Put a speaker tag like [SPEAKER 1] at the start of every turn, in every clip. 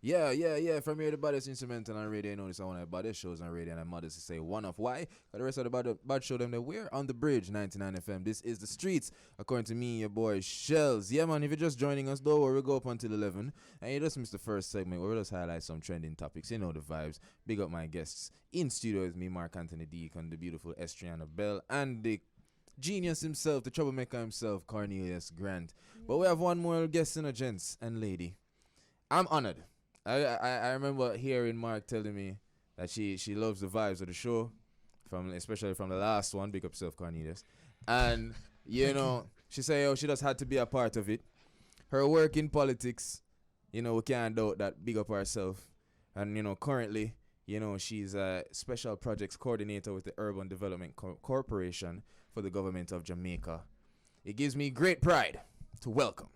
[SPEAKER 1] Yeah. From here, the baddest instrumental on radio. You know, this is one of the baddest shows on radio, and I'm modest to say one of. Why? 'Cause the rest of the bad show them that we're on the bridge, 99 FM. This is the streets, according to me, your boy Shelz. Yeah, man. If you're just joining us, don't worry, we go up until 11, and you just missed the first segment where we just highlight some trending topics. You know the vibes. Big up my guests in studio with me, Mark Anthony Deacon, the beautiful Estriana Bell, and the genius himself, the troublemaker himself, Cornelius Grant. But we have one more guest in a gents and lady. I'm honored. I remember hearing Mark telling me that she loves the vibes of the show, from especially from the last one. Big up self Cornelius, and she said she just had to be a part of it. Her work in politics, we can't doubt that. Big up herself, and currently she's a special projects coordinator with the Urban Development Corporation for the government of Jamaica. It gives me great pride to welcome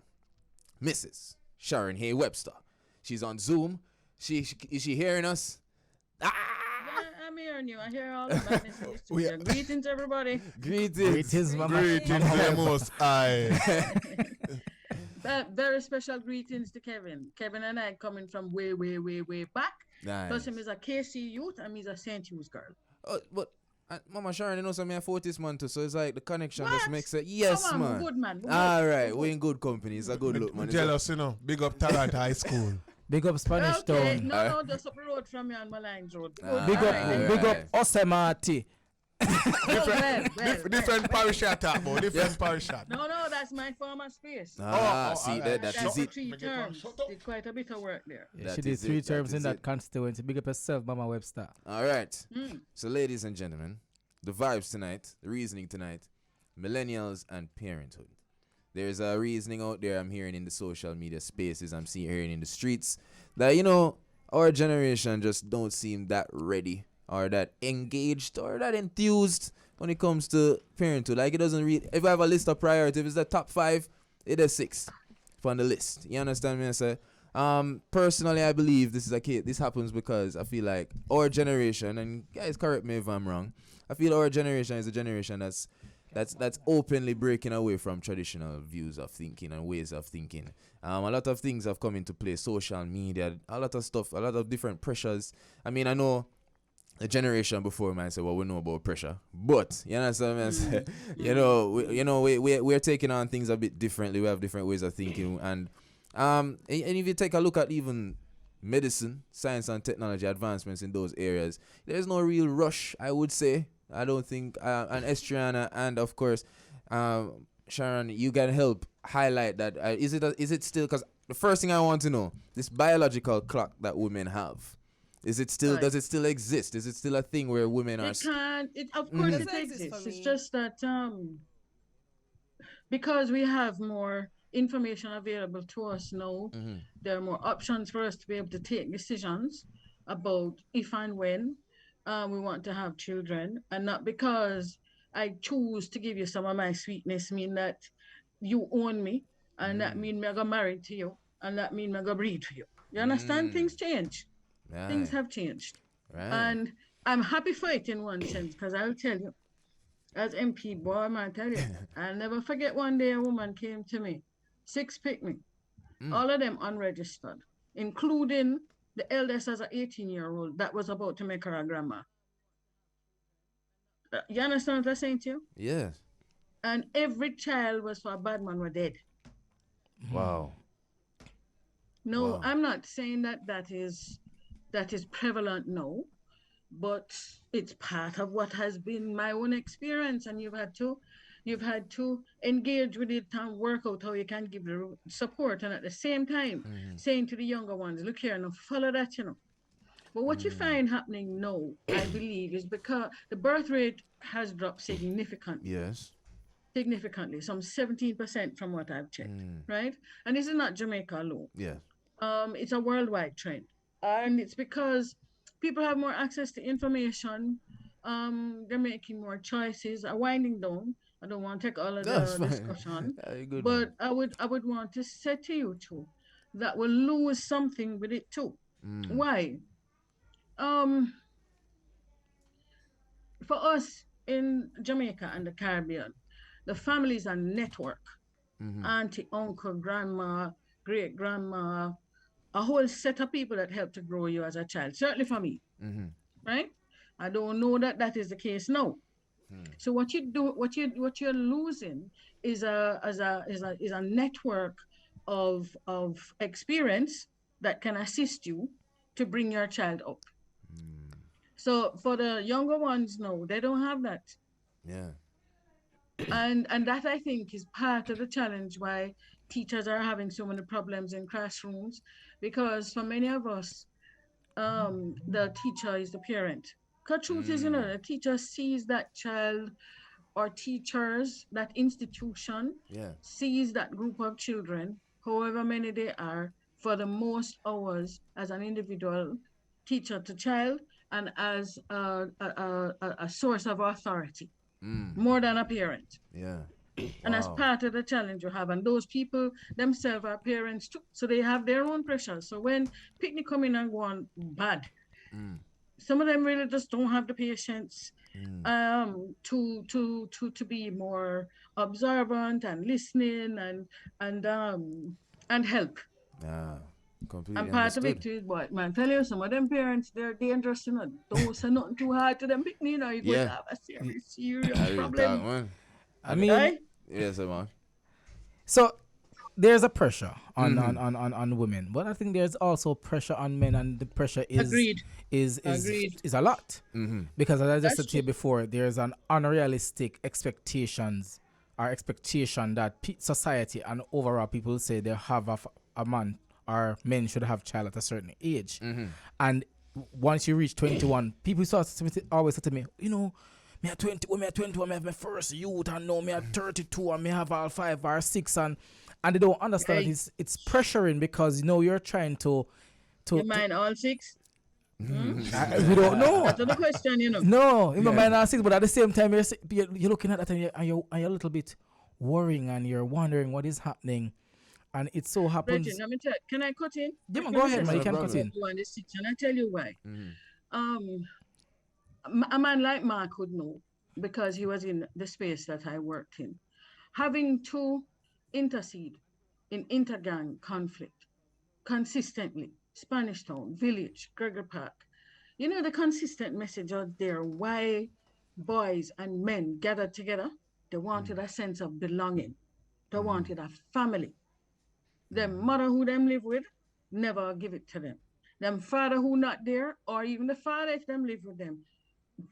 [SPEAKER 1] Mrs. Sharon Hay Webster. She's on Zoom. Is she hearing us?
[SPEAKER 2] Yeah, I'm hearing you. I hear all the madness in the studio. Greetings, everybody.
[SPEAKER 1] Greetings,
[SPEAKER 3] mama. Greetings, most I.
[SPEAKER 2] Very special greetings to Kevin. Kevin and I coming from way, way, way, way back.
[SPEAKER 1] Nice.
[SPEAKER 2] Plus, him is a KC youth and he's a St. Hughes girl.
[SPEAKER 1] But Mama Sharon, you know something I 40 man too, so it's like the connection
[SPEAKER 2] What?
[SPEAKER 1] just makes it. Yes,
[SPEAKER 2] Come on,
[SPEAKER 1] man.
[SPEAKER 2] good man.
[SPEAKER 1] All right, we're in good company. It's a good look, man.
[SPEAKER 3] Jealous, Big up Talent High School.
[SPEAKER 4] Big up Spanish
[SPEAKER 2] Okay,
[SPEAKER 4] Town.
[SPEAKER 2] no, just up the road from me on Malines Road. Good.
[SPEAKER 4] Big
[SPEAKER 2] All
[SPEAKER 4] up,
[SPEAKER 2] right.
[SPEAKER 4] big up Osemati.
[SPEAKER 3] Different parish shot, boy. Different parish shot.
[SPEAKER 2] No, that's my former space.
[SPEAKER 1] See
[SPEAKER 3] alright.
[SPEAKER 1] that
[SPEAKER 2] That's
[SPEAKER 1] is
[SPEAKER 2] for
[SPEAKER 1] it.
[SPEAKER 2] 3 terms. Did quite a bit of work there.
[SPEAKER 1] That
[SPEAKER 4] She did
[SPEAKER 1] is
[SPEAKER 4] 3
[SPEAKER 1] it, that
[SPEAKER 4] terms in
[SPEAKER 1] is
[SPEAKER 4] that
[SPEAKER 1] it.
[SPEAKER 4] constituency. Big up yourself, Mama Webster.
[SPEAKER 1] All right.
[SPEAKER 2] Mm.
[SPEAKER 1] So, ladies and gentlemen, the vibes tonight, the reasoning tonight, millennials and parenthood. There's a reasoning out there I'm hearing in the social media spaces, I'm hearing in the streets, that, our generation just don't seem that ready or that engaged or that enthused when it comes to parenthood. Like, it doesn't read. If I have a list of priorities, if it's the top 5, it is 6 on the list. You understand me? I say, personally, I believe this is a case. This happens because I feel like our generation, and guys, correct me if I'm wrong, I feel our generation is a generation that's openly breaking away from traditional views of thinking and ways of thinking. A lot of things have come into play, social media, a lot of stuff, a lot of different pressures. I mean, I know the generation before might say, well, we know about pressure, but you understand what I'm saying? We're taking on things a bit differently. We have different ways of thinking, and if you take a look at even medicine, science and technology advancements in those areas, there's no real rush, I would say. I don't think, and Estriana and of course, Sharon, you can help highlight that. Is it still, because the first thing I want to know, this biological clock that women have, is it still,
[SPEAKER 2] Right.
[SPEAKER 1] does it still exist? Is it still a thing where women are?
[SPEAKER 2] It can't. Of course,
[SPEAKER 5] It
[SPEAKER 2] it
[SPEAKER 5] does exist
[SPEAKER 2] exists.
[SPEAKER 5] for
[SPEAKER 2] It's
[SPEAKER 5] me.
[SPEAKER 2] just that because we have more information available to us now, there are more options for us to be able to take decisions about if and when we want to have children, and not because I choose to give you some of my sweetness mean that you own me, and that mean me I go married to you, and that mean me I go breed for you. You understand? Things change. Things have changed.
[SPEAKER 1] Right.
[SPEAKER 2] And I'm happy for it in one sense, because I'll tell you, as MP, boy, man, tell you, I'll never forget one day a woman came to me, 6 pick me, all of them unregistered, including the eldest as an 18-year-old that was about to make her a grandma. You understand what I'm saying to you?
[SPEAKER 1] Yes.
[SPEAKER 2] And every child was for a bad man were dead.
[SPEAKER 1] Wow.
[SPEAKER 2] No,
[SPEAKER 1] Wow.
[SPEAKER 2] I'm not saying that is prevalent now, but it's part of what has been my own experience, and you've had to engage with it and work out how you can give the support, and at the same time saying to the younger ones, look here, now follow that, But what you find happening now, I believe, is because the birth rate has dropped significantly.
[SPEAKER 1] Yes.
[SPEAKER 2] Significantly, some 17% from what I've checked, right? And this is not Jamaica alone.
[SPEAKER 1] Yes.
[SPEAKER 2] It's a worldwide trend, and it's because people have more access to information. They're making more choices. I'm winding down. I don't want to take all of
[SPEAKER 1] That's
[SPEAKER 2] the
[SPEAKER 1] fine.
[SPEAKER 2] discussion,
[SPEAKER 1] Good
[SPEAKER 2] but I would want to say to you too that we'll lose something with it too. Why? For us in Jamaica and the Caribbean, the families are network. Auntie, uncle, grandma, great grandma, a whole set of people that help to grow you as a child. Certainly for me, right? I don't know that that is the case now. So what you do, what you're losing is a network of experience that can assist you to bring your child up. So for the younger ones now, they don't have that.
[SPEAKER 1] Yeah.
[SPEAKER 2] And that I think is part of the challenge why teachers are having so many problems in classrooms, because for many of us, the teacher is the parent. Because truth is, the teacher sees that child, or teachers, that institution
[SPEAKER 1] Yeah.
[SPEAKER 2] sees that group of children, however many they are, for the most hours as an individual teacher to child, and as a source of authority, more than a parent.
[SPEAKER 1] Yeah.
[SPEAKER 2] And that's
[SPEAKER 1] Wow.
[SPEAKER 2] part of the challenge you have. And those people themselves are parents too. So they have their own pressures. So when picnic come in and go on bad, some of them really just don't have the patience to be more observant and listening and help.
[SPEAKER 1] Yeah. Completely
[SPEAKER 2] And part of it
[SPEAKER 1] understood.
[SPEAKER 2] too is what, man, tell you, some of them parents, they're dangerous, Don't say nothing too hard to them picnic, you're going
[SPEAKER 1] Yeah.
[SPEAKER 2] to have a serious
[SPEAKER 1] I real talk,
[SPEAKER 2] problem.
[SPEAKER 1] man.
[SPEAKER 4] I mean,
[SPEAKER 2] Right?
[SPEAKER 1] Yes, man.
[SPEAKER 4] so there's a pressure on women, but I think there's also pressure on men, and the pressure
[SPEAKER 2] Agreed.
[SPEAKER 4] is
[SPEAKER 2] Agreed.
[SPEAKER 4] is a lot. Because as I just
[SPEAKER 2] That's
[SPEAKER 4] said to you before, there's an unrealistic expectations or expectation that society and overall people say they have a man or men should have child at a certain age. And once you reach 21, people always say to me, me at 20, when me at 21, me have my first youth, and now me at 32, and me have all 5 or 6, and they don't understand
[SPEAKER 2] Right.
[SPEAKER 4] that it's pressuring, because you're trying to
[SPEAKER 2] You mind all 6?
[SPEAKER 4] we don't know.
[SPEAKER 2] That's the question,
[SPEAKER 4] No, in my mind are 6, but at the same time you're looking at that, and you're a little bit worrying, and you're wondering what is happening, and it so happens.
[SPEAKER 2] Bridget, let me tell you, can I cut in?
[SPEAKER 4] Yeah, man, go ahead, man. You can
[SPEAKER 1] No
[SPEAKER 4] cut in.
[SPEAKER 2] You on this section, I tell you why. A man like Mark would know, because he was in the space that I worked in. Having to intercede in intergang conflict consistently, Spanish Town, Village, Gregory Park. The consistent message out there why boys and men gathered together. They wanted a sense of belonging. They wanted a family. The mother who them live with, never give it to them. Them father who not there, or even the father if them live with them,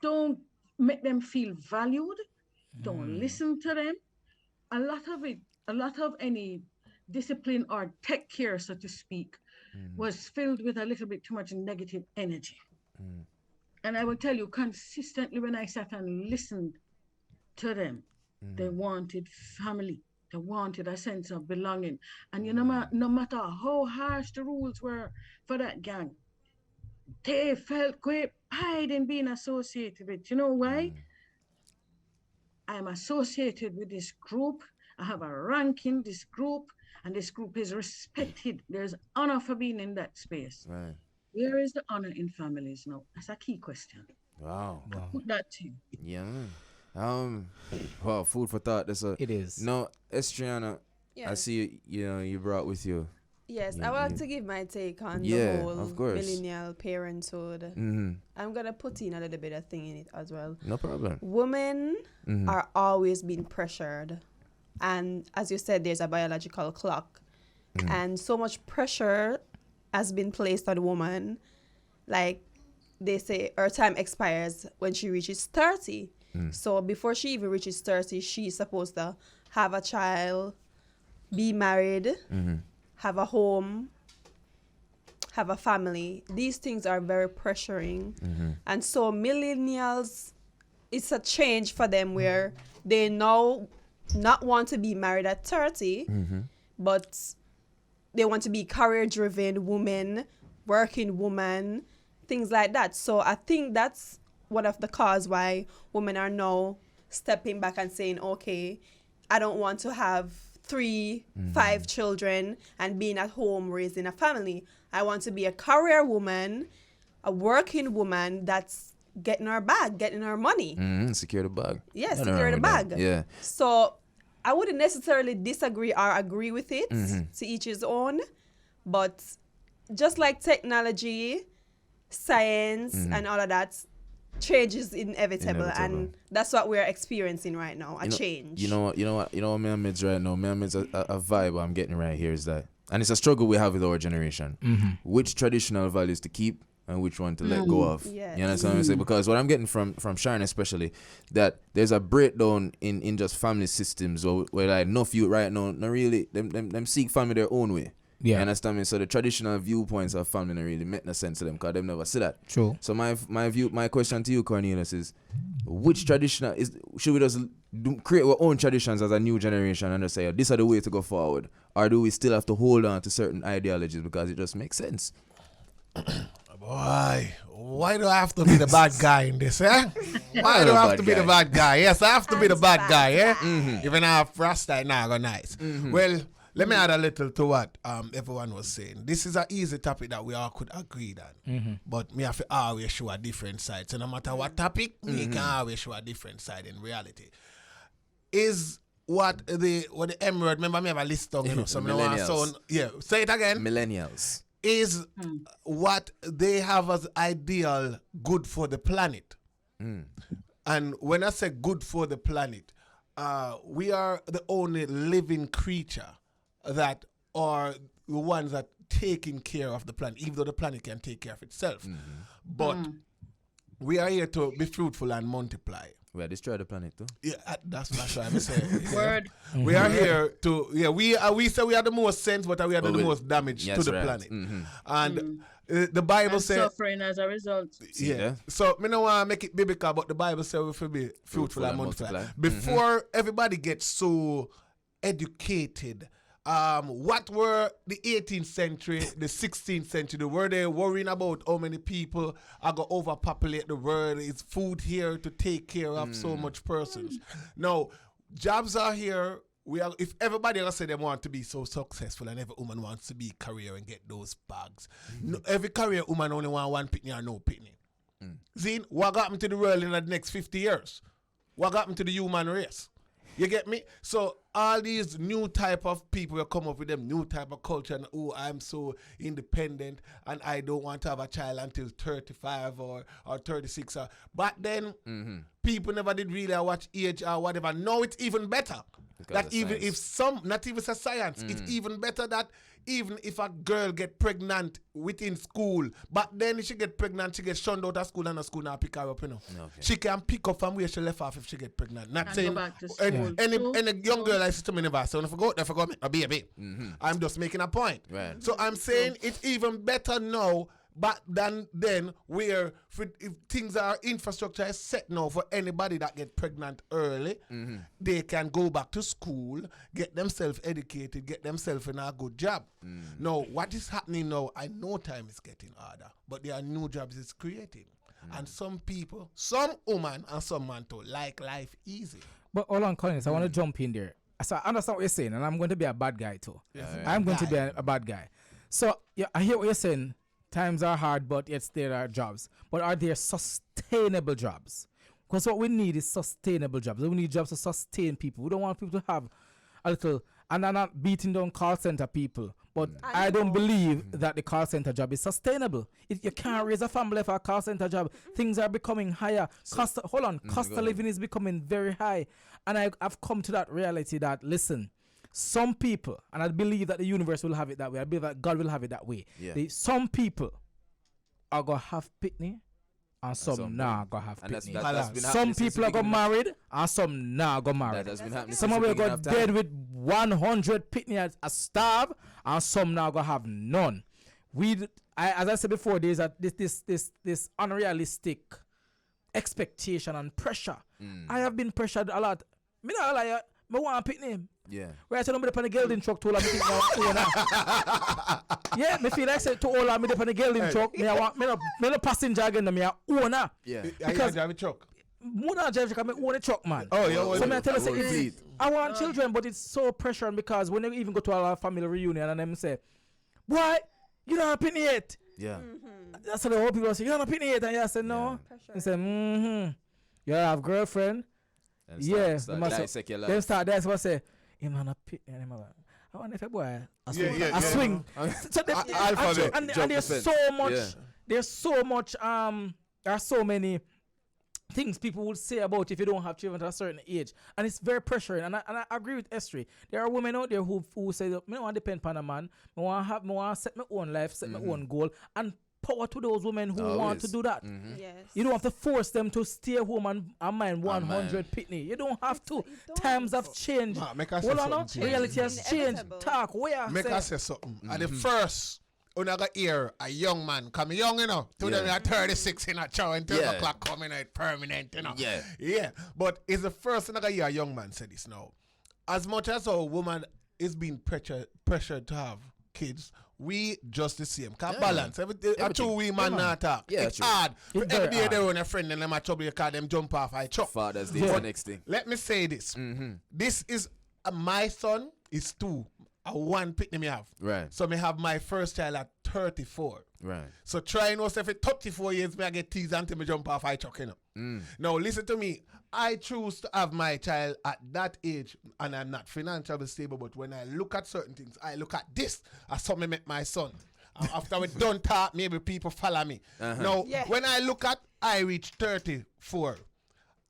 [SPEAKER 2] don't make them feel valued. Don't listen to them. A lot of any discipline or tech care, so to speak, was filled with a little bit too much negative energy. And I will tell you, consistently, when I sat and listened to them, they wanted family. They wanted a sense of belonging. And no matter how harsh the rules were for that gang, they felt great pride in being associated with. You know why? I'm associated with this group. I have a rank in this group, and this group is respected. There's honor for being in that space.
[SPEAKER 1] Right.
[SPEAKER 2] Where is the honor in families now? That's a key question.
[SPEAKER 1] Wow.
[SPEAKER 2] Put that to you.
[SPEAKER 1] Yeah, man. Well, food for thought.
[SPEAKER 4] It is.
[SPEAKER 1] No, Estriana, I
[SPEAKER 5] Yes.
[SPEAKER 1] see you brought with you.
[SPEAKER 5] Yes,
[SPEAKER 1] Yeah,
[SPEAKER 5] I want
[SPEAKER 1] yeah.
[SPEAKER 5] to give my take on
[SPEAKER 1] Yeah,
[SPEAKER 5] the whole
[SPEAKER 1] of course.
[SPEAKER 5] millennial parenthood.
[SPEAKER 1] Mm-hmm.
[SPEAKER 5] I'm gonna put in a little bit of thing in it as well.
[SPEAKER 1] No problem.
[SPEAKER 5] Women
[SPEAKER 1] Mhm.
[SPEAKER 5] are always being pressured, and as you said, there's a biological clock, and so much pressure has been placed on a woman. Like they say, her time expires when she reaches 30. So before she even reaches 30, she's supposed to have a child, be married, have a home, have a family. These things are very pressuring. And so millennials, it's a change for them where they now not want to be married at 30, but they want to be career-driven women, working woman, things like that. So I think that's one of the cause why women are now stepping back and saying, okay, I don't want to have 3, 5 children and being at home raising a family. I want to be a career woman, a working woman that's getting her bag, getting her money.
[SPEAKER 1] Secure the bag.
[SPEAKER 5] Yes,
[SPEAKER 1] Nothing
[SPEAKER 5] secure
[SPEAKER 1] wrong
[SPEAKER 5] the
[SPEAKER 1] with that.
[SPEAKER 5] bag.
[SPEAKER 1] Yeah.
[SPEAKER 5] So I wouldn't necessarily disagree or agree with it, to each his own, but just like technology, science, and all of that, change is inevitable, and that's what we're experiencing right now. Change.
[SPEAKER 1] You know what me and Mids right now. Me and Mids a vibe I'm getting right here is that, and it's a struggle we have with our generation. Which traditional values to keep and which one to let go of.
[SPEAKER 5] Yes.
[SPEAKER 1] You understand what I'm saying? Because what I'm getting from Sharon especially, that there's a breakdown in just family systems where like enough youth right now, not really them seek family their own way.
[SPEAKER 4] Yeah.
[SPEAKER 1] You understand me? So the traditional viewpoints of family don't really make no sense to them because they never see that.
[SPEAKER 4] True.
[SPEAKER 1] So my question to you, Cornelius, is which traditional should we just create our own traditions as a new generation and just say, these are the way to go forward? Or do we still have to hold on to certain ideologies because it just makes sense?
[SPEAKER 3] Boy, why do I have to be the bad guy in this, eh? Why do I have to be the bad guy? Yes, I have to be the bad guy, eh? Even I have Rasta, now go nice. Well, let me add a little to what everyone was saying. This is an easy topic that we all could agree on. But me have to always show a different side. So no matter what topic, me can always show a different side in reality. Is what the M word, remember me have a list on, you know, so
[SPEAKER 1] Millennials.
[SPEAKER 3] Say it again.
[SPEAKER 1] Millennials.
[SPEAKER 3] Is what they have as ideal good for the planet. And when I say good for the planet, we are the only living creature that are the ones that taking care of the planet, even though the planet can take care of itself. But we are here to be fruitful and multiply.
[SPEAKER 1] We are destroy the planet too.
[SPEAKER 3] Yeah, that's what I'm saying.
[SPEAKER 2] Word.
[SPEAKER 3] We are here to, we say we are the most sense, but we are the most damage to the planet. And the Bible says
[SPEAKER 2] suffering as a result.
[SPEAKER 3] Yeah. So me don't want to make it biblical, but the Bible says we should be fruitful and multiply. Before everybody gets so educated, what were the 18th century, the 16th century? Were they worrying about how many people are going to overpopulate the world? Is food here to take care of so much persons? No, jobs are here. If everybody else say they want to be so successful and every woman wants to be career and get those bags, no, every career woman only want one pitney or no pitney. Zine, what happened to the world in the next 50 years? What happened to the human race? You get me? So all these new type of people will come up with them new type of culture and I'm so independent and I don't want to have a child until 35 or 36. But then people never did really watch age or whatever. Now it's even better.
[SPEAKER 1] Because
[SPEAKER 3] that even
[SPEAKER 1] science.
[SPEAKER 3] if not even a science, it's even better that even if a girl get pregnant within school, but then she get pregnant, she get shunned out of school and the school now pick her up, you know.
[SPEAKER 1] Okay.
[SPEAKER 3] She can pick up from where she left off if she get pregnant. Not
[SPEAKER 2] And
[SPEAKER 3] saying
[SPEAKER 2] go back to school.
[SPEAKER 3] any young girl I see to me never say, I forgot me, a baby. I'm just making a point.
[SPEAKER 1] Right.
[SPEAKER 3] So I'm saying it's even better now. But then where if things are infrastructure is set now for anybody that get pregnant early, they can go back to school, get themselves educated, get themselves in a good job. Now, what is happening now, I know time is getting harder, but there are new jobs it's creating. And some people, some woman and some man too, like life easy.
[SPEAKER 4] But hold on, Collins, I want to jump in there. So I understand what you're saying, and I'm going to be a bad guy too. I'm going to be a bad guy. So yeah, I hear what you're saying. Times are hard, but yet there are jobs. But are there sustainable jobs? Because what we need is sustainable jobs. We need jobs to sustain people. We don't want people to have a little, and I'm not beating down call center people, but I don't believe that the call center job is sustainable. You can't raise a family for a call center job. Things are becoming higher. Cost of living is becoming very high. And I've come to that reality that, listen, some people, and I believe that the universe will have it that way. I believe that God will have it that way. Yeah. Some people are going to have pitney and some not going to have pitney. Some people are going to married and some not going to marry.
[SPEAKER 1] That has been happening.
[SPEAKER 4] Some will go dead with 100 pitney as a starve and some now going to have none. As I said before, there's this unrealistic expectation and pressure. I have been pressured a lot. Me not lie, I want a pitney.
[SPEAKER 1] Yeah.
[SPEAKER 4] Where I tell them to put a gelding truck to all of me think now. Yeah, me feel like say to all of me put a gelding truck. Me I want me no passenger again. Me a owner.
[SPEAKER 3] Yeah. Because drive a truck.
[SPEAKER 4] More than drive truck, I own a truck, man.
[SPEAKER 3] Oh, yeah.
[SPEAKER 4] So me I tell you say I want children, but it's so pressuring because when they even go to a family reunion and them say, "Boy, you don't have a penny yet."
[SPEAKER 1] Yeah.
[SPEAKER 4] That's how the whole people say, "You don't have a penny yet," and I say, "No." They say, "You have girlfriend."
[SPEAKER 1] Them start,
[SPEAKER 4] them start. That's what I say. Him on a pit anymore. I wonder if a boy
[SPEAKER 3] Yeah.
[SPEAKER 4] swing. So they,
[SPEAKER 3] Alphabet.
[SPEAKER 4] and
[SPEAKER 1] Jump
[SPEAKER 4] there's
[SPEAKER 1] defense.
[SPEAKER 4] so much.
[SPEAKER 1] Yeah.
[SPEAKER 4] There's so much. There are so many things people would say about if you don't have children at a certain age, and it's very pressuring. And I agree with Estrie. There are women out there who say, "Me don't want to depend on a man. Me want to set my own life, set my own goal." And power to those women who want to do that.
[SPEAKER 5] Yes.
[SPEAKER 4] You don't have to force them to stay home and mind 100
[SPEAKER 1] man.
[SPEAKER 4] pitney. You don't have to.
[SPEAKER 5] You don't.
[SPEAKER 4] Times have changed.
[SPEAKER 3] Make us say
[SPEAKER 4] Hold on,
[SPEAKER 3] something.
[SPEAKER 4] now. Reality has changed.
[SPEAKER 5] Inevitable.
[SPEAKER 4] Talk. Where?
[SPEAKER 3] Make us say something. At the first, when I got here, a young man come young, you know. To them, at 36 in a chow and 12
[SPEAKER 1] Yeah.
[SPEAKER 3] o'clock coming out permanent, you know.
[SPEAKER 1] Yeah.
[SPEAKER 3] Yeah. But it's the first when I got here, a young man said this now. As much as a woman is being pressured to have kids, we just the same. Can't
[SPEAKER 1] Yeah.
[SPEAKER 3] balance. A two we man not talk.
[SPEAKER 1] Yeah,
[SPEAKER 3] it's
[SPEAKER 1] true.
[SPEAKER 3] hard.
[SPEAKER 4] It's
[SPEAKER 3] Every
[SPEAKER 4] very
[SPEAKER 3] day
[SPEAKER 4] hard.
[SPEAKER 3] they run a friend and them a trouble you call them jump off. I chop.
[SPEAKER 1] Father's Day is the next thing.
[SPEAKER 3] Let me say this. This is my son is 2. A 1 pick me have.
[SPEAKER 1] Right.
[SPEAKER 3] So me have my first child at 34.
[SPEAKER 1] Right.
[SPEAKER 3] So try and say for 34 years me I get teased until me jump off I chuck, you know. Now listen to me. I choose to have my child at that age and I'm not financially stable, but when I look at certain things, I look at this as something me met my son. After we done talk, maybe people follow me. Now,
[SPEAKER 5] Yeah.
[SPEAKER 3] when I look at I reach 34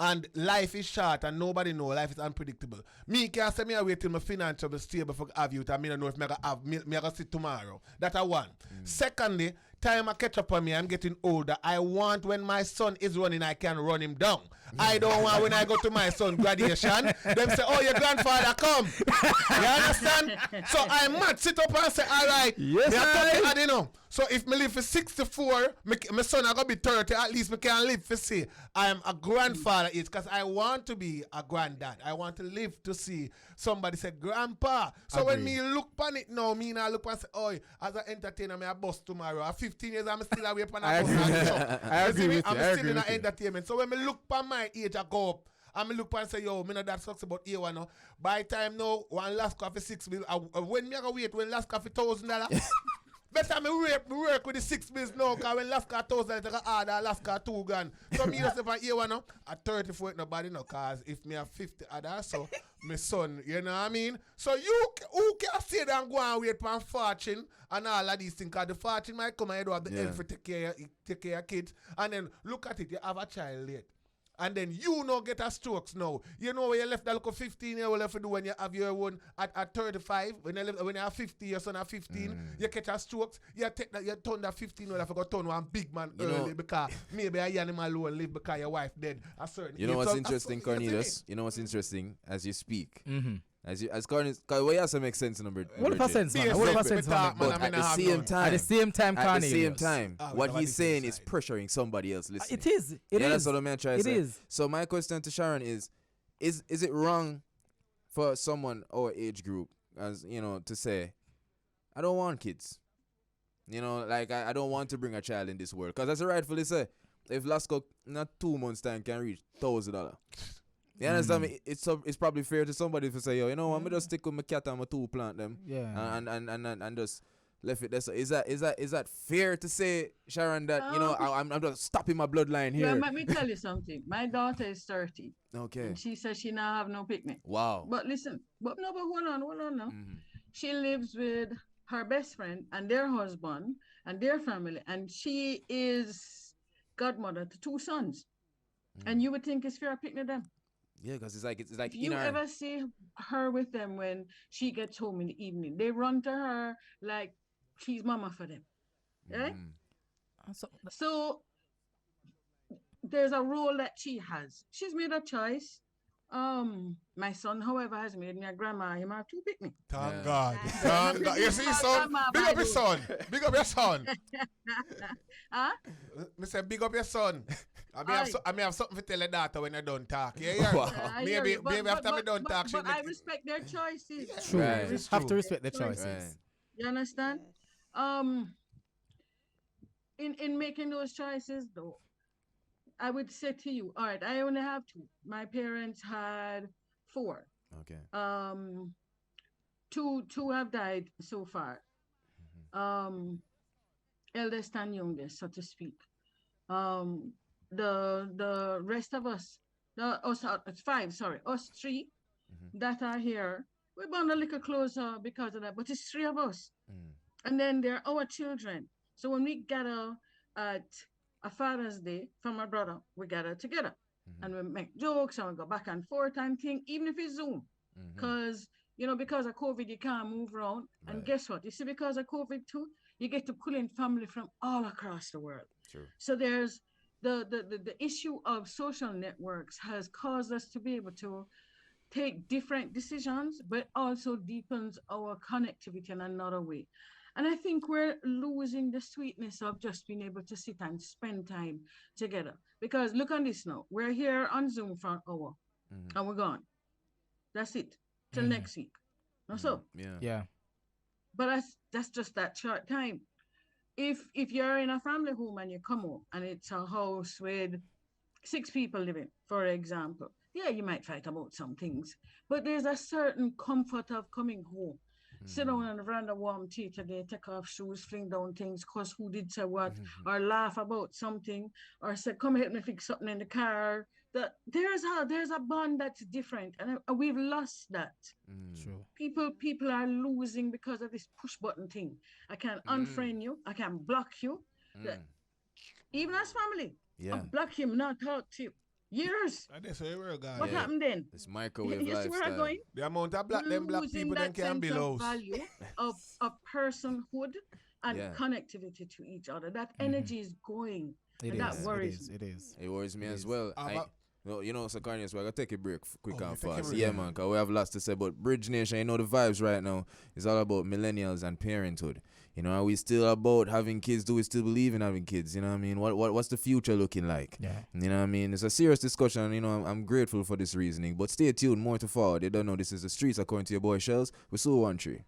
[SPEAKER 3] and life is short and nobody know life is unpredictable. Me can't say me I wait till my financially stable for have you. I mean I know if me gonna have me gonna see tomorrow. That a one. Secondly, time I catch up on me, I'm getting older. I want when my son is running, I can run him down. I don't want when I go to my son graduation, them say, "Oh, your grandfather come." You understand? So I might sit up and say, "All right,
[SPEAKER 4] Yes,
[SPEAKER 3] me a
[SPEAKER 4] I-
[SPEAKER 3] 30, you know." So if me live for 64, my son I gonna be 30. At least me can live for say I am a grandfather age because I want to be a granddad. I want to live to see somebody say grandpa. So when me look on it now, me now look and say, "Oh, as an entertainer, me a bus tomorrow. At 15 years, I'm still away from a bus." and truck.
[SPEAKER 4] I
[SPEAKER 3] You
[SPEAKER 4] agree
[SPEAKER 3] see me?
[SPEAKER 4] with you.
[SPEAKER 3] I'm
[SPEAKER 4] I
[SPEAKER 3] still
[SPEAKER 4] agree
[SPEAKER 3] in
[SPEAKER 4] with
[SPEAKER 3] the
[SPEAKER 4] you.
[SPEAKER 3] entertainment. So when me look on my age, I go up. And me look and say, yo, me know that sucks about here one now. By time now, one last coffee 6 bills. When me I go wait, when last coffee $1,000. Better me work with the 6 bills now, because when last car 1,000, I take a order, last car 2 grand. So me just if I hear one now, at 34 nobody know, cause if me have 50 others, so my son, you know what I mean? So who can say that and go and wait for fortune and all of these things, cause the fortune might come and you don't have the
[SPEAKER 1] Yeah.
[SPEAKER 3] help for take care of your kids. And then look at it, you have a child late. And then you know get a strokes now. You know where you left that look 15 year old left to do when you have your own at 35. When you have 50, your son at 15, you catch a strokes. You take that, you turn that 15 year old have to turn one big man
[SPEAKER 1] You
[SPEAKER 3] early
[SPEAKER 1] know-
[SPEAKER 3] because maybe a animal alone live because your wife dead a certain
[SPEAKER 1] You know
[SPEAKER 3] age.
[SPEAKER 1] what's
[SPEAKER 3] So-
[SPEAKER 1] interesting,
[SPEAKER 3] so- you see me?
[SPEAKER 1] Cornelius? You know what's interesting as you speak. As Cornelius, what you have to make sense, number.
[SPEAKER 4] What
[SPEAKER 1] number
[SPEAKER 4] percent,
[SPEAKER 3] Be
[SPEAKER 4] man?
[SPEAKER 3] a
[SPEAKER 4] What
[SPEAKER 3] sense,
[SPEAKER 4] percent,
[SPEAKER 3] me talk,
[SPEAKER 4] man?
[SPEAKER 3] man,
[SPEAKER 1] But
[SPEAKER 3] I
[SPEAKER 1] at
[SPEAKER 3] mean, I
[SPEAKER 1] the
[SPEAKER 3] have
[SPEAKER 1] same
[SPEAKER 3] none.
[SPEAKER 1] time,
[SPEAKER 4] At the same time,
[SPEAKER 1] at the same
[SPEAKER 4] Cornelius.
[SPEAKER 1] time,
[SPEAKER 3] Ah, we
[SPEAKER 1] what
[SPEAKER 3] have a
[SPEAKER 1] he's saying is
[SPEAKER 3] different
[SPEAKER 1] pressuring somebody else listening.
[SPEAKER 4] It is. It
[SPEAKER 1] Yeah,
[SPEAKER 4] is.
[SPEAKER 1] that's what I'm trying to
[SPEAKER 4] It
[SPEAKER 1] say.
[SPEAKER 4] is.
[SPEAKER 1] So my question to Sharon is it wrong for someone our age group, as you know, to say, I don't want kids. You know, like I don't want to bring a child in this world. Because as I rightfully say, if Lasco not 2 months time can reach $1,000. You understand me? It's probably fair to somebody to say, yo, you know what, I'm just stick with my cat and my 2 plant them.
[SPEAKER 4] Yeah.
[SPEAKER 1] And just left it there. So is that fair to say, Sharon, that you know I'm just stopping my bloodline
[SPEAKER 2] Yeah,
[SPEAKER 1] here?
[SPEAKER 2] let me tell you something. My daughter is 30.
[SPEAKER 1] Okay.
[SPEAKER 2] And she says she now have no picnic.
[SPEAKER 1] Wow.
[SPEAKER 2] But listen, but hold on now.
[SPEAKER 1] Mhm.
[SPEAKER 2] She lives with her best friend and their husband and their family, and she is godmother to 2 sons. And you would think it's fair picnic them.
[SPEAKER 1] Yeah, because it's like
[SPEAKER 2] If you ever see her with them when she gets home in the evening, they run to her like she's mama for them. Right? So there's a role that she has. She's made a choice. My son, however, has made me a grandma. He might to pick me.
[SPEAKER 3] Thank
[SPEAKER 1] Yeah.
[SPEAKER 3] God. Thank God. You see, son? Big up your son. Big up your son.
[SPEAKER 2] Huh?
[SPEAKER 3] Me say, big up your son. I may have something to tell your daughter when I don't talk. Yeah, yeah.
[SPEAKER 1] Wow.
[SPEAKER 2] I hear
[SPEAKER 3] Maybe,
[SPEAKER 2] you, but-
[SPEAKER 3] maybe after me
[SPEAKER 2] but-
[SPEAKER 3] don't
[SPEAKER 2] but-
[SPEAKER 3] talk, she
[SPEAKER 2] but I
[SPEAKER 3] make-
[SPEAKER 2] respect their choices.
[SPEAKER 4] True.
[SPEAKER 3] Right, it's
[SPEAKER 4] Have
[SPEAKER 3] true.
[SPEAKER 4] to respect the
[SPEAKER 2] Right.
[SPEAKER 4] choices.
[SPEAKER 1] Right.
[SPEAKER 2] You understand? In making those choices, though, I would say to you, all right, I only have 2. My parents had 4.
[SPEAKER 1] Okay.
[SPEAKER 2] Two have died so far. Eldest and youngest, so to speak. The rest of us, it's 5, sorry, us 3 that are here, we bond a little closer because of that. But it's three of us.
[SPEAKER 1] Mm.
[SPEAKER 2] And then there are our children. So when we gather at a Father's Day for my brother, we gather together.
[SPEAKER 1] Mm-hmm.
[SPEAKER 2] And we make jokes and we go back and forth and thing, even if it's Zoom.
[SPEAKER 1] Mm-hmm.
[SPEAKER 2] Because, because of COVID, you can't move around.
[SPEAKER 1] Right.
[SPEAKER 2] And guess what? You see, because of COVID too, you get to pull in family from all across the world.
[SPEAKER 1] True.
[SPEAKER 2] So there's the issue of social networks has caused us to be able to take different decisions, but also deepens our connectivity in another way. And I think we're losing the sweetness of just being able to sit and spend time together. Because look on this now. We're here on Zoom for an hour and we're gone. That's it. Till next week. No, so.
[SPEAKER 4] Yeah.
[SPEAKER 2] But that's just that short time. If you're in a family home and you come home and it's a house with 6 people living, for example, yeah, you might fight about some things, but there's a certain comfort of coming home. Sit down on the veranda, warm tea today, take off shoes, fling down things, cuss who did say what, or laugh about something, or say, come help me fix something in the car. That there's a bond that's different, and we've lost that.
[SPEAKER 4] True.
[SPEAKER 2] People are losing because of this push button thing. I can unfriend you, I can block you. Even as family, I block him, not talk to you. Years. What happened then?
[SPEAKER 1] This microwave
[SPEAKER 2] you see where I'm
[SPEAKER 1] lifestyle.
[SPEAKER 2] going?
[SPEAKER 3] The amount of black people then can be lost.
[SPEAKER 2] Value of personhood and connectivity to each other. That energy is going. That worries me.
[SPEAKER 4] It is.
[SPEAKER 1] It worries me as well. So Carnius, we're going to take a break quick and fast.
[SPEAKER 3] Yeah,
[SPEAKER 1] man, because we have lots to say. But Bridge Nation, the vibes right now is all about millennials and parenthood. Are we still about having kids? Do we still believe in having kids? You know what I mean? What's the future looking like?
[SPEAKER 4] Yeah.
[SPEAKER 1] You know what I mean? It's a serious discussion. I'm grateful for this reasoning. But stay tuned, more to follow. They don't know this is the streets, according to your boy Shelz. We're so 1-3.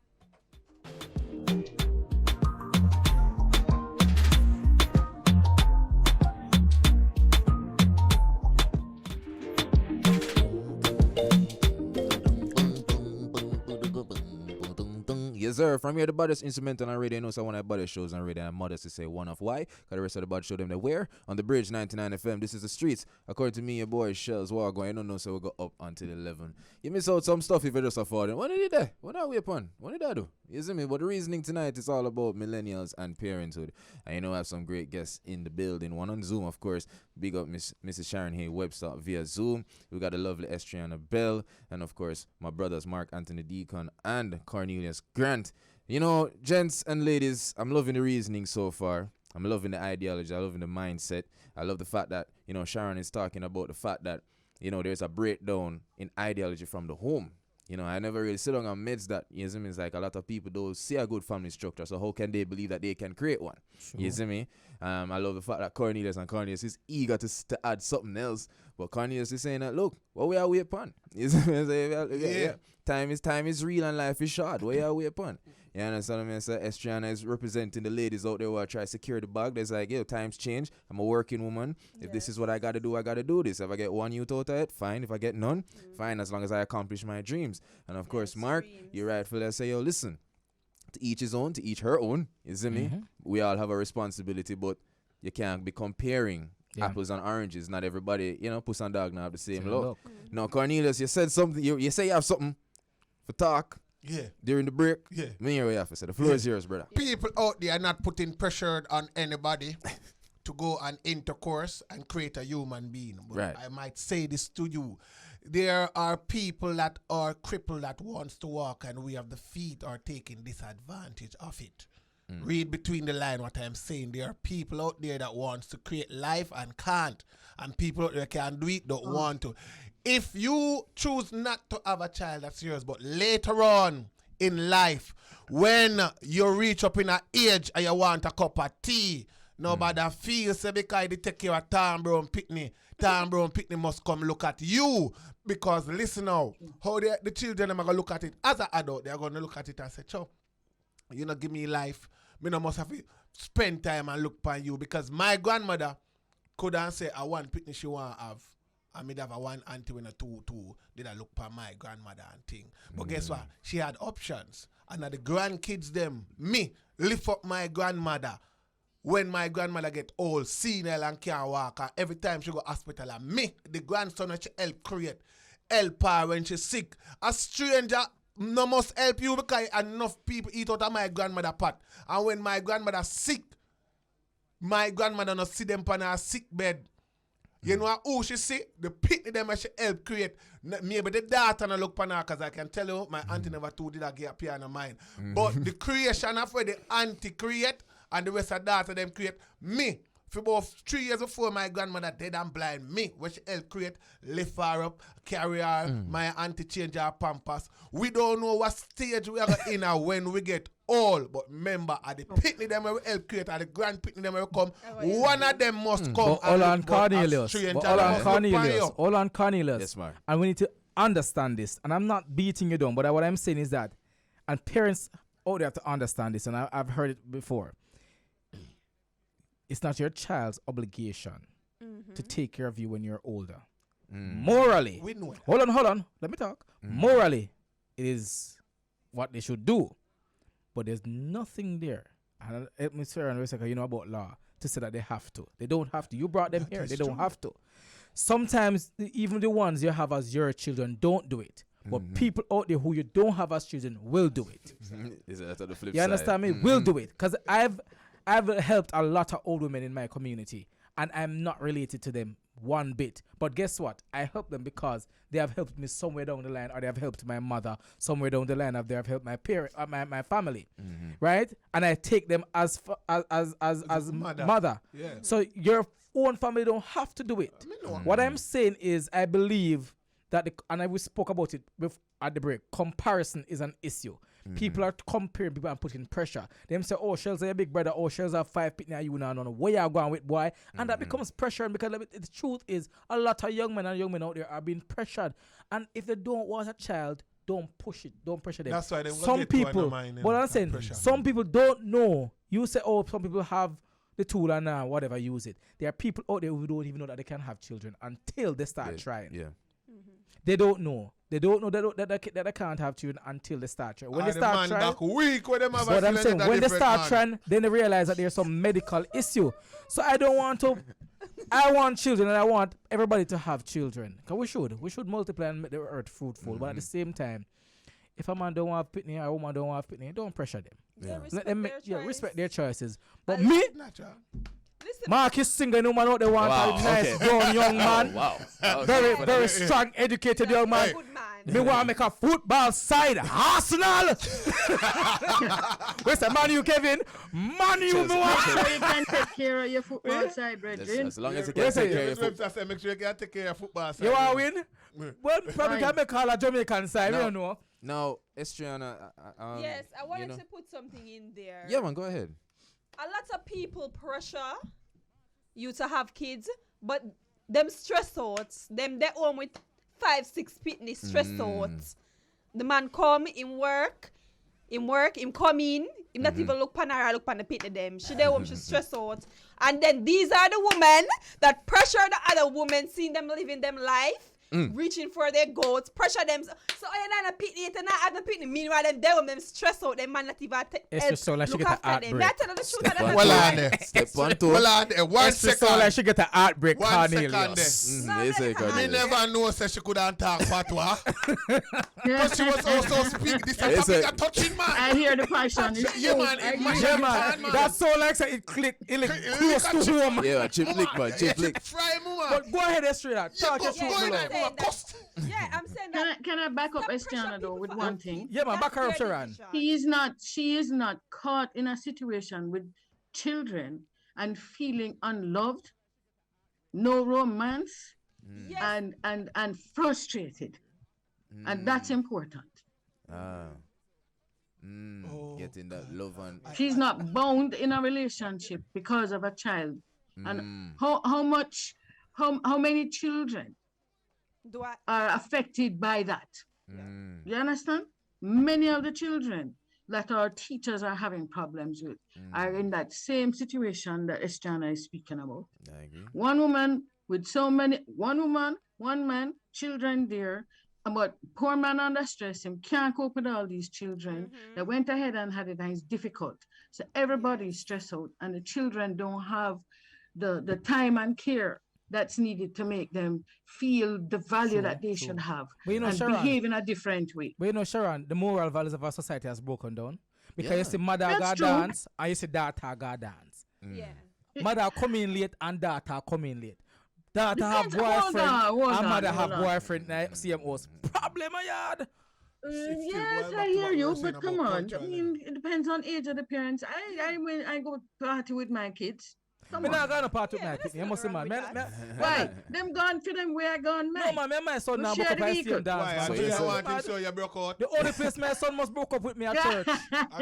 [SPEAKER 1] Yes, sir. From here, the baddest instrumental on radio. So one of the baddest shows on radio. I'm modest to say one of why. Because the rest of the bad show them they where? On the Bridge 99 FM. This is the streets. According to me, your boy Shelz. What going? I don't know. So we'll go up until 11. You miss out some stuff if you just afford it. What did you do? What are we upon? What did I do? You see me? But the reasoning tonight is all about millennials and parenthood. And I have some great guests in the building. One on Zoom, of course. Big up Mrs. Sharon Hay Webster via Zoom. We got the lovely Estriana Bell. And of course, my brothers Mark Anthony Deacon and Cornelius Grant. Gents and ladies, I'm loving the reasoning so far. I'm loving the ideology. I'm loving the mindset. I love the fact that, Sharon is talking about the fact that, there's a breakdown in ideology from the home. I never really sit down and meds that. You see me? It's like a lot of people don't see a good family structure. So how can they believe that they can create one? Sure. You see me? I love the fact that Cornelius is eager to add something else. But Cornelius is saying that, look, what we are we upon? You see me? Yeah. Time is real and life is short. What are we upon? You understand what I mean? So Estriana is representing the ladies out there who are trying to secure the bag. There's like, times change. I'm a working woman. If this is what I got to do, I got to do this. If I get one youth out of it, fine. If I get none, fine, as long as I accomplish my dreams. And of course, Mark, you're rightful. I say, listen, to each his own, to each her own. You see me? We all have a responsibility, but you can't be comparing apples and oranges. Not everybody, puss and dog now have the same look. No, Cornelius, you said something. You say you have something for talk.
[SPEAKER 3] Yeah.
[SPEAKER 1] During the break.
[SPEAKER 3] Yeah.
[SPEAKER 1] Me here we have to say. The floor is yours, brother.
[SPEAKER 3] People out there are not putting pressure on anybody to go and intercourse and create a human being. But
[SPEAKER 1] right.
[SPEAKER 3] I might say this to you. There are people that are crippled that wants to walk, and we have the feet are taking disadvantage of it. Read between the line what I'm saying. There are people out there that wants to create life and can't. And people out there can do it, don't want to. If you choose not to have a child, that's yours. But later on in life, when you reach up in an age and you want a cup of tea, nobody feels because they take care of Tom Brown Pitney. Tom Brown Pitney must come look at you. Because listen now, how the children are going to look at it as an adult, they're going to look at it and say, Cho, you know, give me life. Me no must have to spend time and look upon you. Because my grandmother couldn't say, I want Pitney she want to have. I mean, have a one auntie when a two did I look for my grandmother and thing. But guess what? She had options. And the grandkids them, me, lift up my grandmother. When my grandmother get old, senile and can't walk, and every time she go hospital, and me, the grandson that she help create, help her when she's sick. A stranger no must help you because enough people eat out of my grandmother pot. And when my grandmother sick, my grandmother not see them on her sick bed. You know who she see? The picnic them she help create. Maybe the daughter not look on her because I can tell you my auntie never told did that get appear in her mind. But the creation of where the auntie create and the rest of the daughter them create. Me, for about 3 years before my grandmother dead and blind, me, where she help create, lift her up, carry her, my auntie change her pampers. We don't know what stage we are in her when we get old. But remember, at the picnic them we help create, at the grand picnic them we come, one of them must come.
[SPEAKER 4] All on Cornelius. All on Cornelius.
[SPEAKER 1] Yes, ma'am.
[SPEAKER 4] And we need to understand this. And I'm not beating you down, but what I'm saying is that, and parents out there have to understand this, and I've heard it before. It's not your child's obligation to take care of you when you're older. Morally,
[SPEAKER 3] We know it.
[SPEAKER 4] hold on, let me talk. Morally, it is what they should do. But there's nothing there. And let me say, you know about law, to say that they have to. They don't have to. You brought them here. They don't have to. Sometimes, even the ones you have as your children don't do it. But people out there who you don't have as children will do it.
[SPEAKER 1] Is that the flip
[SPEAKER 4] You
[SPEAKER 1] side?
[SPEAKER 4] understand me? Will do it. Because I've helped a lot of old women in my community, and I'm not related to them one bit. But guess what? I help them because they have helped me somewhere down the line, or they have helped my mother somewhere down the line, or they have helped my parent, my family, right? And I take them as mother.
[SPEAKER 3] Yeah.
[SPEAKER 4] So your own family don't have to do it. What I'm saying is, I believe that, and we spoke about it at the break, comparison is an issue. People are comparing people and putting pressure. Them say, oh, Shelz are a big brother. Oh, Shelz have 5 pitney and you don't know where you're going with, boy. And that becomes pressure. And because the truth is, a lot of young men and young men out there are being pressured. And if they don't want a child, don't push it. Don't pressure them.
[SPEAKER 3] That's why they
[SPEAKER 4] some
[SPEAKER 3] get
[SPEAKER 4] people,
[SPEAKER 3] mind
[SPEAKER 4] but I'm saying,
[SPEAKER 3] pressure.
[SPEAKER 4] some people don't know. You say, oh, some people have the tool and whatever, use it. There are people out there who don't even know that they can have children until they start trying.
[SPEAKER 1] Yeah.
[SPEAKER 4] They don't know. They don't know that they can't have children until they start trying. When they start trying, but I'm saying when they start trying, then they realize that there's some medical issue. So I don't want to. I want children, and I want everybody to have children. Cause we should multiply and make the earth fruitful. But at the same time, if a man don't want pitney or a woman don't want pitney, don't pressure them. Let them respect their choices. But me,
[SPEAKER 5] Listen,
[SPEAKER 4] Marcus Singer, no man out there want a nice grown young man. Very strong, educated young man.
[SPEAKER 5] good man.
[SPEAKER 4] Me want to make a football side Arsenal. Where's the Man U, Kevin? Man U, me want.
[SPEAKER 2] So you can take care of your football side, brethren.
[SPEAKER 1] As long as you can take care of your football.
[SPEAKER 3] Make sure you can take care of football side.
[SPEAKER 4] You want to win? Well, probably can make all a Jamaican side.
[SPEAKER 1] No.
[SPEAKER 4] We don't know.
[SPEAKER 1] Now, Estriana,
[SPEAKER 5] Yes, I wanted to put something in there.
[SPEAKER 1] Yeah, man, go ahead.
[SPEAKER 5] A lot of people pressure you to have kids, but them stress outs, them they home with 5-6 pitney stress outs. The man come in work, him come in, him not even look pan her, look pan the pitney them. She there home, she stress out. And then these are the women that pressure the other women, seeing them living them life. Reaching for their goals, pressure them. So I not pitney, and I have the pitney. Meanwhile, them stress out. Them man not even
[SPEAKER 4] It's just so like she
[SPEAKER 5] look
[SPEAKER 4] get an
[SPEAKER 5] after them.
[SPEAKER 4] heartbreak.
[SPEAKER 5] I tell you the truth. that
[SPEAKER 1] one.
[SPEAKER 5] them
[SPEAKER 3] Well
[SPEAKER 5] not
[SPEAKER 3] on
[SPEAKER 5] doing.
[SPEAKER 3] there.
[SPEAKER 1] Step 1, 2.
[SPEAKER 3] Well on there. 1
[SPEAKER 4] It's just so like
[SPEAKER 3] second.
[SPEAKER 4] she get an heartbreak,
[SPEAKER 3] 1 second
[SPEAKER 4] Cornelius.
[SPEAKER 5] No,
[SPEAKER 1] Yes,
[SPEAKER 5] no,
[SPEAKER 1] I
[SPEAKER 5] no,
[SPEAKER 1] can
[SPEAKER 3] Me
[SPEAKER 1] do
[SPEAKER 3] never know say she couldn't talk patois.
[SPEAKER 2] Yeah.
[SPEAKER 3] But she was also speak. This
[SPEAKER 1] Yes,
[SPEAKER 3] is
[SPEAKER 1] sir.
[SPEAKER 3] a touching man.
[SPEAKER 2] I hear the passion. It's
[SPEAKER 3] Yeah, man.
[SPEAKER 2] I
[SPEAKER 3] It
[SPEAKER 2] hear
[SPEAKER 4] Yeah,
[SPEAKER 3] must-
[SPEAKER 4] man. That's so like say it click, it look close to home.
[SPEAKER 1] Yeah, chip lick, man, chip lick.
[SPEAKER 3] Fry woman.
[SPEAKER 4] But go ahead, Estrella. Talk your
[SPEAKER 3] go
[SPEAKER 4] truth,
[SPEAKER 3] ahead,
[SPEAKER 4] below.
[SPEAKER 3] man.
[SPEAKER 5] Saying that-
[SPEAKER 3] Cost.
[SPEAKER 5] Yeah, I'm saying that.
[SPEAKER 2] Can I back up
[SPEAKER 5] Stop
[SPEAKER 2] Estiana
[SPEAKER 5] pressure
[SPEAKER 2] though with
[SPEAKER 5] people
[SPEAKER 2] one
[SPEAKER 5] for
[SPEAKER 2] thing?
[SPEAKER 5] having
[SPEAKER 4] Yeah, man,
[SPEAKER 5] kids.
[SPEAKER 4] back her up,
[SPEAKER 5] That's their
[SPEAKER 4] Sharon.
[SPEAKER 5] decision.
[SPEAKER 2] She is not caught in a situation with children and feeling unloved, no romance,
[SPEAKER 5] Yes.
[SPEAKER 2] and frustrated. And that's important.
[SPEAKER 1] Getting that love and
[SPEAKER 2] She's not bound in a relationship because of a child. And how many children
[SPEAKER 5] Do I?
[SPEAKER 2] are affected by that? You understand? Many of the children that our teachers are having problems with are in that same situation that Estiana is speaking about.
[SPEAKER 1] I agree.
[SPEAKER 2] One woman with one man, children there, but poor man under stress, him can't cope with all these children. They went ahead and had it, and it's difficult. So everybody is stressed out, and the children don't have the time and care that's needed to make them feel the value
[SPEAKER 4] True,
[SPEAKER 2] that they
[SPEAKER 4] true.
[SPEAKER 2] should have
[SPEAKER 4] But you know,
[SPEAKER 2] and
[SPEAKER 4] Sharon,
[SPEAKER 2] behave in a different way.
[SPEAKER 4] but you know, Sharon, the moral values of our society has broken down. Because
[SPEAKER 1] Yeah.
[SPEAKER 4] you see mother
[SPEAKER 2] That's
[SPEAKER 4] got
[SPEAKER 2] true.
[SPEAKER 4] dance and you see daughter got dance.
[SPEAKER 5] Yeah.
[SPEAKER 4] Mother come in late and daughter come in late. Daughter have
[SPEAKER 2] Depends- hold
[SPEAKER 4] boyfriend
[SPEAKER 2] on,
[SPEAKER 4] and mother
[SPEAKER 2] hold
[SPEAKER 4] have
[SPEAKER 2] on.
[SPEAKER 4] boyfriend. Same house. Problem, my yard.
[SPEAKER 3] Still
[SPEAKER 2] Yes,
[SPEAKER 3] going
[SPEAKER 2] I
[SPEAKER 3] back to
[SPEAKER 2] hear
[SPEAKER 3] what we
[SPEAKER 2] you,
[SPEAKER 3] were saying
[SPEAKER 2] but come
[SPEAKER 3] about
[SPEAKER 2] on.
[SPEAKER 3] culture
[SPEAKER 2] I mean, it depends on age of the parents. When I go party with my kids, come
[SPEAKER 4] Me not
[SPEAKER 2] on.
[SPEAKER 4] gonna part with
[SPEAKER 5] Yeah,
[SPEAKER 4] my
[SPEAKER 5] there's
[SPEAKER 4] kid. You
[SPEAKER 5] nothing
[SPEAKER 4] must see,
[SPEAKER 5] wrong
[SPEAKER 4] man.
[SPEAKER 5] with
[SPEAKER 4] Man,
[SPEAKER 2] Why? Them gone for them where I gone,
[SPEAKER 4] no,
[SPEAKER 2] man.
[SPEAKER 4] man, me and my son
[SPEAKER 2] We
[SPEAKER 4] now
[SPEAKER 2] share
[SPEAKER 4] broke up
[SPEAKER 2] the
[SPEAKER 4] at
[SPEAKER 2] vehicle.
[SPEAKER 4] same dance.
[SPEAKER 3] Why?
[SPEAKER 4] man.
[SPEAKER 3] I
[SPEAKER 1] So
[SPEAKER 3] think
[SPEAKER 1] you
[SPEAKER 3] you
[SPEAKER 1] say-
[SPEAKER 3] want him so you broke out.
[SPEAKER 4] The only place my son must broke up with me at church.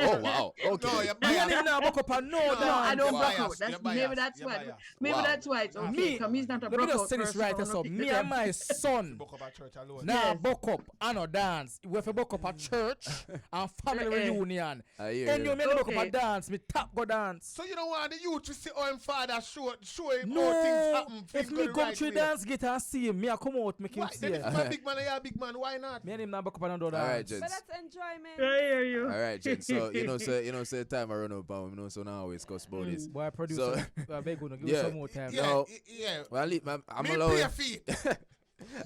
[SPEAKER 1] Oh wow. Okay.
[SPEAKER 3] No, you're
[SPEAKER 4] Me and him
[SPEAKER 3] biased.
[SPEAKER 4] now broke up at no
[SPEAKER 3] No,
[SPEAKER 2] No, I
[SPEAKER 4] dance.
[SPEAKER 2] don't
[SPEAKER 3] You're
[SPEAKER 2] broke
[SPEAKER 3] biased,
[SPEAKER 2] out. That's
[SPEAKER 3] you're
[SPEAKER 2] maybe
[SPEAKER 3] biased,
[SPEAKER 2] that's
[SPEAKER 3] you're
[SPEAKER 2] why.
[SPEAKER 3] biased.
[SPEAKER 2] Maybe
[SPEAKER 1] Wow.
[SPEAKER 2] that's why it's okay.
[SPEAKER 4] Me-
[SPEAKER 2] Because he's not a
[SPEAKER 4] Let me
[SPEAKER 2] broke
[SPEAKER 4] just
[SPEAKER 2] out
[SPEAKER 4] say this
[SPEAKER 2] person.
[SPEAKER 4] right
[SPEAKER 2] so
[SPEAKER 4] so.
[SPEAKER 2] I'm not
[SPEAKER 4] Me
[SPEAKER 2] pick
[SPEAKER 4] and
[SPEAKER 2] them.
[SPEAKER 4] my son
[SPEAKER 3] Broke up at church alone.
[SPEAKER 4] now
[SPEAKER 2] Yes.
[SPEAKER 4] broke up and no dance. We have to broke up at church and family reunion.
[SPEAKER 1] I hear
[SPEAKER 4] And
[SPEAKER 1] you.
[SPEAKER 4] you make broke up
[SPEAKER 2] Okay.
[SPEAKER 4] at dance. Me tap go dance.
[SPEAKER 3] So you don't want the youth to see how him father show him how things
[SPEAKER 4] No,
[SPEAKER 3] happen.
[SPEAKER 4] if
[SPEAKER 3] things
[SPEAKER 4] me
[SPEAKER 3] go the
[SPEAKER 4] come
[SPEAKER 3] right
[SPEAKER 4] through
[SPEAKER 3] way.
[SPEAKER 4] dance get and see him, me I come out make him
[SPEAKER 3] Why?
[SPEAKER 4] see
[SPEAKER 3] Then if
[SPEAKER 4] him.
[SPEAKER 3] you're a big man and you're a big man, why not?
[SPEAKER 4] Me and him now broke up and do
[SPEAKER 1] All right,
[SPEAKER 4] dance.
[SPEAKER 5] But
[SPEAKER 1] gents.
[SPEAKER 5] that's enjoyment.
[SPEAKER 2] I hear you.
[SPEAKER 1] All right, gents. So say time I run up on him, so now we discuss about this.
[SPEAKER 4] Boy, producer, beg you, give
[SPEAKER 1] Yeah.
[SPEAKER 4] us some more time.
[SPEAKER 3] Yeah,
[SPEAKER 1] No.
[SPEAKER 3] yeah.
[SPEAKER 1] Well, I'm
[SPEAKER 3] Me pay
[SPEAKER 1] allowing.
[SPEAKER 3] a fee.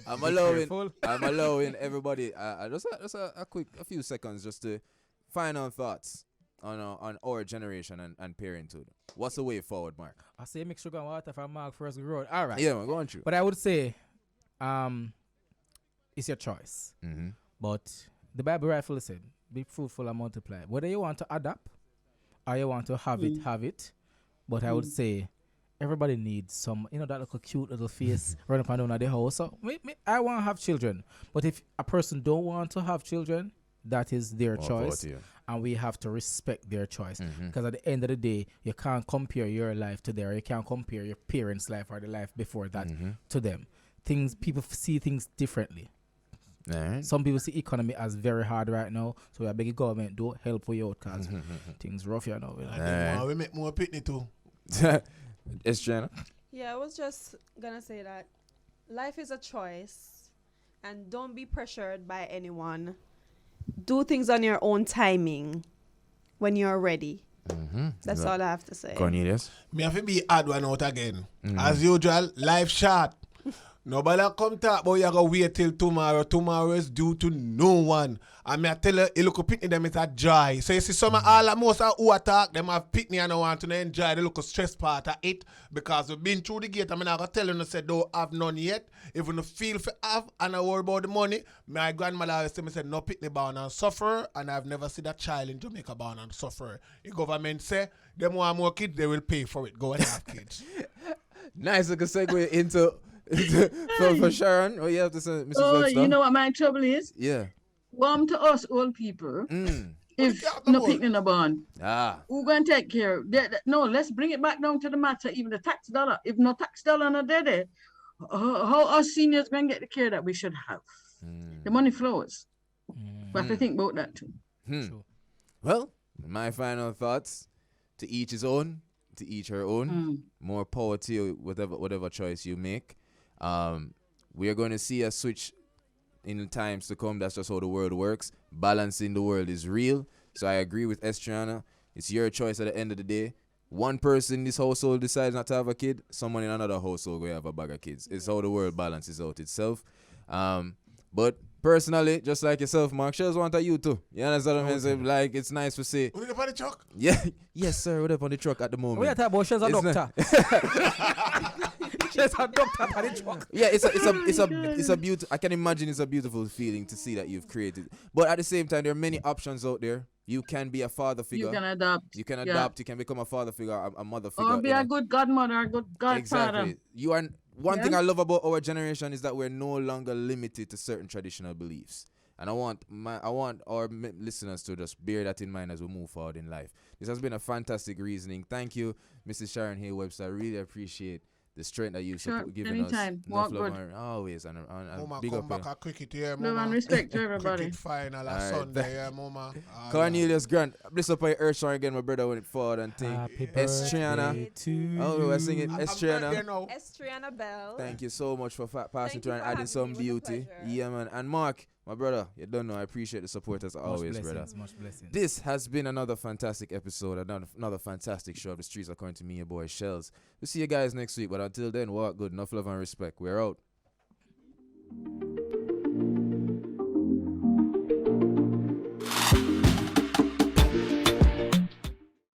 [SPEAKER 1] I'm
[SPEAKER 4] Be
[SPEAKER 1] allowing.
[SPEAKER 4] careful.
[SPEAKER 1] I'm allowing everybody. Just a few seconds, just to final thoughts on our generation and parenthood. What's the way forward, Mark?
[SPEAKER 4] I say mix sugar and water from Mark First Road. All right.
[SPEAKER 1] Yeah, man, go on through.
[SPEAKER 4] But I would say, it's your choice.
[SPEAKER 1] Mm-hmm.
[SPEAKER 4] But the Bible rightfully said, be fruitful and multiply. Whether you want to adapt or you want to have it. But I would say everybody needs some, that little cute little face running up and down at the house. So I want to have children. But if a person don't want to have children, that is their choice. And we have to respect their choice. Because at the end of the day, you can't compare your life to theirs. You can't compare your parents' life or the life before that to them. People see things differently.
[SPEAKER 1] All right.
[SPEAKER 4] Some people see economy as very hard right now, so we are begging government do help for you out because things rough here now.
[SPEAKER 3] And then we make more pitney too.
[SPEAKER 1] It's Jenna.
[SPEAKER 5] Yeah, I was just gonna say that life is a choice and don't be pressured by anyone. Do things on your own timing when you're ready. That's all I have to say.
[SPEAKER 1] Cornelius.
[SPEAKER 3] Me have to be hard one out again. As usual, life short. Nobody come talk about you go wait till tomorrow. Tomorrow is due to no one. And me I tell you look pitney them is a joy. So you see some all most of who attack them have pitney and I want to enjoy the look stress part of it because we've been through the gate. I mean I gotta tell you say don't have none yet. If you no feel for have and I worry about the money, my grandmother always tell me say no pitney born and suffer, and I've never seen a child in Jamaica born and suffer. The government say them want more kids, they will pay for it. Go and have kids.
[SPEAKER 1] Nice little segue into for Sharon. What you have to say, Mrs.
[SPEAKER 2] Oh,
[SPEAKER 1] Webster?
[SPEAKER 2] you know what my trouble is?
[SPEAKER 1] Yeah.
[SPEAKER 2] Warm to us old people. If
[SPEAKER 3] Yeah, the
[SPEAKER 2] no
[SPEAKER 3] boy.
[SPEAKER 2] picking no bond,
[SPEAKER 1] Ah.
[SPEAKER 2] who gonna take care? No, let's bring it back down to the matter. Even the tax dollar. If no tax dollar not there, how us seniors gonna get the care that we should have? The money flows. We have to think about that too.
[SPEAKER 4] True.
[SPEAKER 1] Well, my final thoughts: to each his own, to each her own. More power to you, whatever choice you make. We are going to see a switch in the times to come. That's just how the world works. Balancing the world is real. So I agree with Estriana. It's your choice at the end of the day. One person in this household decides not to have a kid, someone in another household will have a bag of kids. It's how the world balances out itself. But personally, just like yourself, Mark, Shelz want a you too. You understand what I'm saying? Like, it's nice to see.
[SPEAKER 3] Who did the truck?
[SPEAKER 1] Yeah, yes, sir. We're up on the truck at the moment.
[SPEAKER 4] We are talking about Shelz a
[SPEAKER 1] It's
[SPEAKER 4] doctor. Shelz a doctor for the truck.
[SPEAKER 1] Yeah, it's a beautiful. I can imagine it's a beautiful feeling to see that you've created. But at the same time, there are many options out there. You can be a father figure.
[SPEAKER 2] You can adopt.
[SPEAKER 1] You can
[SPEAKER 2] Yeah.
[SPEAKER 1] adopt. You can become a father figure, a mother figure.
[SPEAKER 2] Or be
[SPEAKER 1] you
[SPEAKER 2] a
[SPEAKER 1] know.
[SPEAKER 2] good godmother, a good godfather.
[SPEAKER 1] Exactly. You are. One
[SPEAKER 2] Yeah.
[SPEAKER 1] thing I love about our generation is that we're no longer limited to certain traditional beliefs. And I want our listeners to just bear that in mind as we move forward in life. This has been a fantastic reasoning. Thank you, Mrs. Sharon Hay Webster. I really appreciate the strength that you've
[SPEAKER 2] Sure,
[SPEAKER 1] given
[SPEAKER 2] anytime.
[SPEAKER 1] us.
[SPEAKER 2] Walk
[SPEAKER 1] Enough love
[SPEAKER 2] good.
[SPEAKER 1] and always. And
[SPEAKER 3] Mama
[SPEAKER 1] big
[SPEAKER 3] come
[SPEAKER 1] up.
[SPEAKER 3] back a cricket here,
[SPEAKER 2] Love
[SPEAKER 3] mama.
[SPEAKER 2] and respect to everybody.
[SPEAKER 3] Cricket final on
[SPEAKER 1] Alright.
[SPEAKER 3] Sunday, yeah, mama.
[SPEAKER 1] Cornelius Grant. Bless up my Earth Song again, my brother, when it forward and thing.
[SPEAKER 4] Happy
[SPEAKER 1] Estriana.
[SPEAKER 4] birthday to
[SPEAKER 1] Oh, we're singing
[SPEAKER 3] I'm
[SPEAKER 1] Estriana.
[SPEAKER 3] there now.
[SPEAKER 5] Estriana Bell.
[SPEAKER 1] Thank you so much for passing
[SPEAKER 5] Thank
[SPEAKER 1] through
[SPEAKER 5] you
[SPEAKER 1] and
[SPEAKER 5] for
[SPEAKER 1] adding
[SPEAKER 5] having
[SPEAKER 1] some
[SPEAKER 5] me. It was a
[SPEAKER 1] beauty.
[SPEAKER 5] pleasure.
[SPEAKER 1] Yeah, man. And Mark, My brother, you don't know. I appreciate the support as always, brother.
[SPEAKER 4] Much blessings.
[SPEAKER 1] This has been another fantastic episode, another fantastic show of The Streets According to me, your boy Shelz. We'll see you guys next week, but until then, walk good, enough love and respect. We're out.